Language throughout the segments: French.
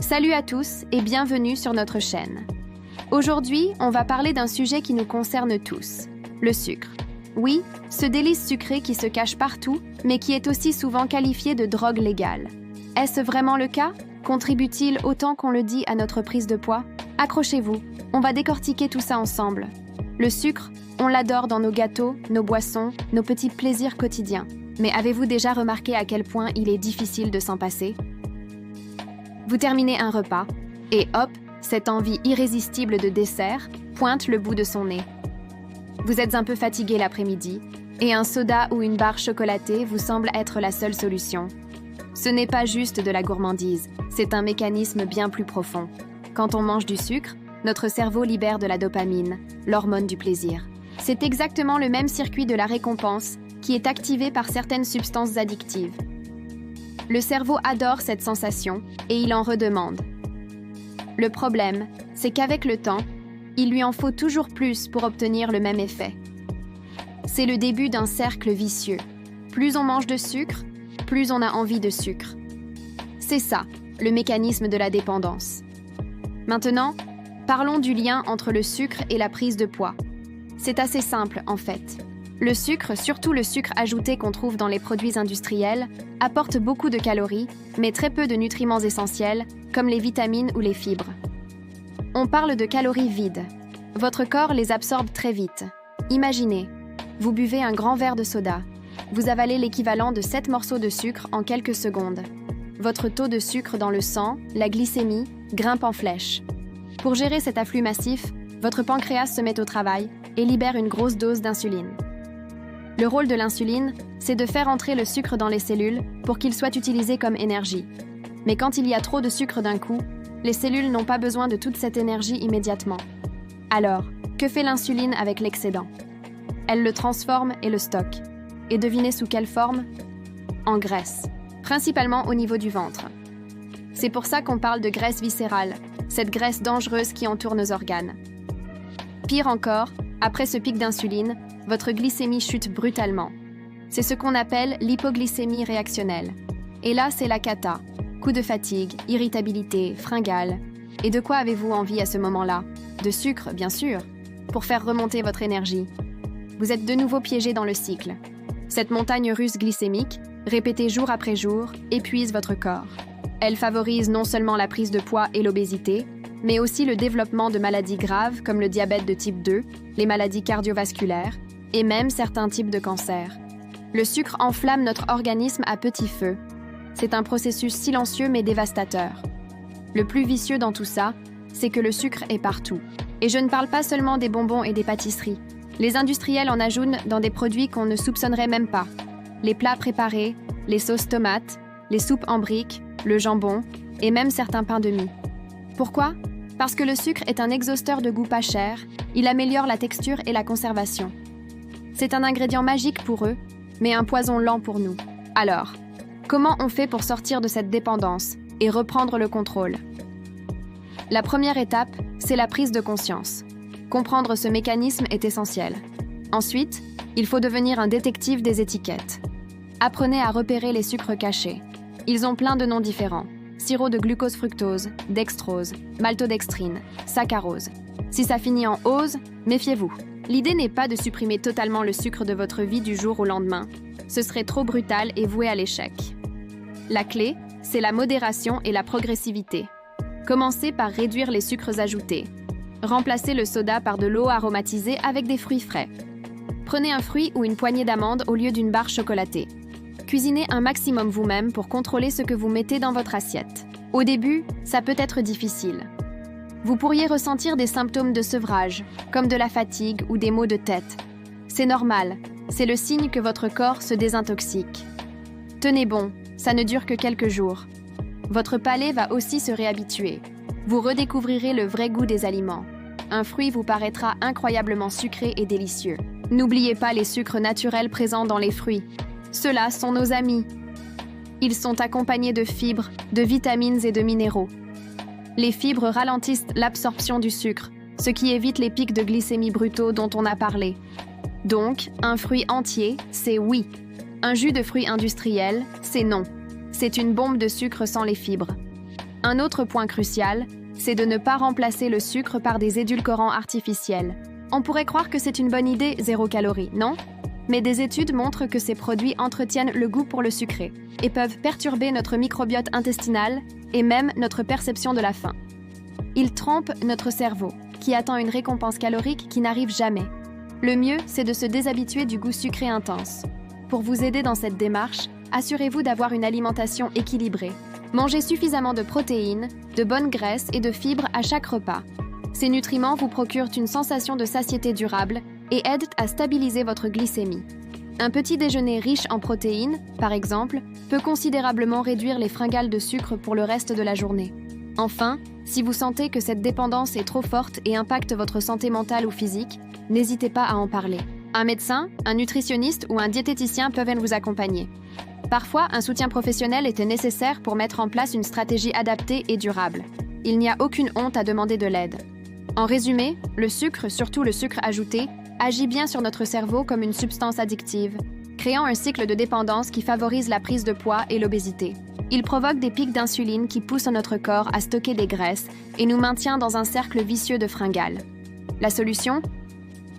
Salut à tous et bienvenue sur notre chaîne. Aujourd'hui, on va parler d'un sujet qui nous concerne tous, le sucre. Oui, ce délice sucré qui se cache partout, mais qui est aussi souvent qualifié de drogue légale. Est-ce vraiment le cas? Contribue-t-il autant qu'on le dit à notre prise de poids? Accrochez-vous, on va décortiquer tout ça ensemble. Le sucre, on l'adore dans nos gâteaux, nos boissons, nos petits plaisirs quotidiens. Mais avez-vous déjà remarqué à quel point il est difficile de s'en passer? Vous terminez un repas, et hop, cette envie irrésistible de dessert pointe le bout de son nez. Vous êtes un peu fatigué l'après-midi, et un soda ou une barre chocolatée vous semble être la seule solution. Ce n'est pas juste de la gourmandise, c'est un mécanisme bien plus profond. Quand on mange du sucre, notre cerveau libère de la dopamine, l'hormone du plaisir. C'est exactement le même circuit de la récompense qui est activé par certaines substances addictives. Le cerveau adore cette sensation et il en redemande. Le problème, c'est qu'avec le temps, il lui en faut toujours plus pour obtenir le même effet. C'est le début d'un cercle vicieux. Plus on mange de sucre, plus on a envie de sucre. C'est ça, le mécanisme de la dépendance. Maintenant, parlons du lien entre le sucre et la prise de poids. C'est assez simple, en fait. Le sucre, surtout le sucre ajouté qu'on trouve dans les produits industriels, apporte beaucoup de calories, mais très peu de nutriments essentiels, comme les vitamines ou les fibres. On parle de calories vides. Votre corps les absorbe très vite. Imaginez, vous buvez un grand verre de soda. Vous avalez l'équivalent de 7 morceaux de sucre en quelques secondes. Votre taux de sucre dans le sang, la glycémie, grimpe en flèche. Pour gérer cet afflux massif, votre pancréas se met au travail et libère une grosse dose d'insuline. Le rôle de l'insuline, c'est de faire entrer le sucre dans les cellules pour qu'il soit utilisé comme énergie. Mais quand il y a trop de sucre d'un coup, les cellules n'ont pas besoin de toute cette énergie immédiatement. Alors, que fait l'insuline avec l'excédent? Elle le transforme et le stocke. Et devinez sous quelle forme? En graisse, principalement au niveau du ventre. C'est pour ça qu'on parle de graisse viscérale, cette graisse dangereuse qui entoure nos organes. Pire encore, après ce pic d'insuline, votre glycémie chute brutalement. C'est ce qu'on appelle l'hypoglycémie réactionnelle. Et là, c'est la cata. Coup de fatigue, irritabilité, fringales. Et de quoi avez-vous envie à ce moment-là? De sucre, bien sûr, pour faire remonter votre énergie. Vous êtes de nouveau piégé dans le cycle. Cette montagne russe glycémique, répétée jour après jour, épuise votre corps. Elle favorise non seulement la prise de poids et l'obésité, mais aussi le développement de maladies graves comme le diabète de type 2, les maladies cardiovasculaires et même certains types de cancers. Le sucre enflamme notre organisme à petit feu. C'est un processus silencieux mais dévastateur. Le plus vicieux dans tout ça, c'est que le sucre est partout. Et je ne parle pas seulement des bonbons et des pâtisseries. Les industriels en ajoutent dans des produits qu'on ne soupçonnerait même pas. Les plats préparés, les sauces tomates, les soupes en briques, le jambon et même certains pains de mie. Pourquoi? Parce que le sucre est un exhausteur de goût pas cher, il améliore la texture et la conservation. C'est un ingrédient magique pour eux, mais un poison lent pour nous. Alors, comment on fait pour sortir de cette dépendance et reprendre le contrôle? La première étape, c'est la prise de conscience. Comprendre ce mécanisme est essentiel. Ensuite, il faut devenir un détective des étiquettes. Apprenez à repérer les sucres cachés. Ils ont plein de noms différents. Sirop de glucose-fructose, dextrose, maltodextrine, saccharose. Si ça finit en ose, méfiez-vous. L'idée n'est pas de supprimer totalement le sucre de votre vie du jour au lendemain. Ce serait trop brutal et voué à l'échec. La clé, c'est la modération et la progressivité. Commencez par réduire les sucres ajoutés. Remplacez le soda par de l'eau aromatisée avec des fruits frais. Prenez un fruit ou une poignée d'amandes au lieu d'une barre chocolatée. Cuisinez un maximum vous-même pour contrôler ce que vous mettez dans votre assiette. Au début, ça peut être difficile. Vous pourriez ressentir des symptômes de sevrage, comme de la fatigue ou des maux de tête. C'est normal, c'est le signe que votre corps se désintoxique. Tenez bon, ça ne dure que quelques jours. Votre palais va aussi se réhabituer. Vous redécouvrirez le vrai goût des aliments. Un fruit vous paraîtra incroyablement sucré et délicieux. N'oubliez pas les sucres naturels présents dans les fruits. Ceux-là sont nos amis. Ils sont accompagnés de fibres, de vitamines et de minéraux. Les fibres ralentissent l'absorption du sucre, ce qui évite les pics de glycémie brutaux dont on a parlé. Donc, un fruit entier, c'est oui. Un jus de fruits industriel, c'est non. C'est une bombe de sucre sans les fibres. Un autre point crucial, c'est de ne pas remplacer le sucre par des édulcorants artificiels. On pourrait croire que c'est une bonne idée, 0 calories, non? Mais des études montrent que ces produits entretiennent le goût pour le sucré et peuvent perturber notre microbiote intestinal et même notre perception de la faim. Ils trompent notre cerveau, qui attend une récompense calorique qui n'arrive jamais. Le mieux, c'est de se déshabituer du goût sucré intense. Pour vous aider dans cette démarche, assurez-vous d'avoir une alimentation équilibrée. Mangez suffisamment de protéines, de bonnes graisses et de fibres à chaque repas. Ces nutriments vous procurent une sensation de satiété durable et aident à stabiliser votre glycémie. Un petit déjeuner riche en protéines, par exemple, peut considérablement réduire les fringales de sucre pour le reste de la journée. Enfin, si vous sentez que cette dépendance est trop forte et impacte votre santé mentale ou physique, n'hésitez pas à en parler. Un médecin, un nutritionniste ou un diététicien peuvent vous accompagner. Parfois, un soutien professionnel était nécessaire pour mettre en place une stratégie adaptée et durable. Il n'y a aucune honte à demander de l'aide. En résumé, le sucre, surtout le sucre ajouté, agit bien sur notre cerveau comme une substance addictive, créant un cycle de dépendance qui favorise la prise de poids et l'obésité. Il provoque des pics d'insuline qui poussent notre corps à stocker des graisses et nous maintient dans un cercle vicieux de fringales. La solution ?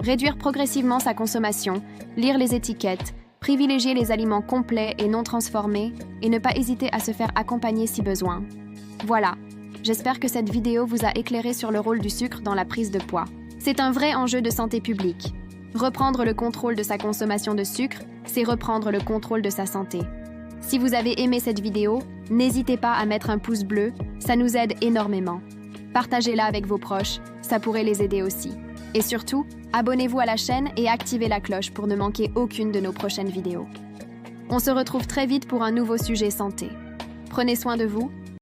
Réduire progressivement sa consommation, lire les étiquettes, privilégier les aliments complets et non transformés et ne pas hésiter à se faire accompagner si besoin. Voilà, j'espère que cette vidéo vous a éclairé sur le rôle du sucre dans la prise de poids. C'est un vrai enjeu de santé publique. Reprendre le contrôle de sa consommation de sucre, c'est reprendre le contrôle de sa santé. Si vous avez aimé cette vidéo, n'hésitez pas à mettre un pouce bleu, ça nous aide énormément. Partagez-la avec vos proches, ça pourrait les aider aussi. Et surtout, abonnez-vous à la chaîne et activez la cloche pour ne manquer aucune de nos prochaines vidéos. On se retrouve très vite pour un nouveau sujet santé. Prenez soin de vous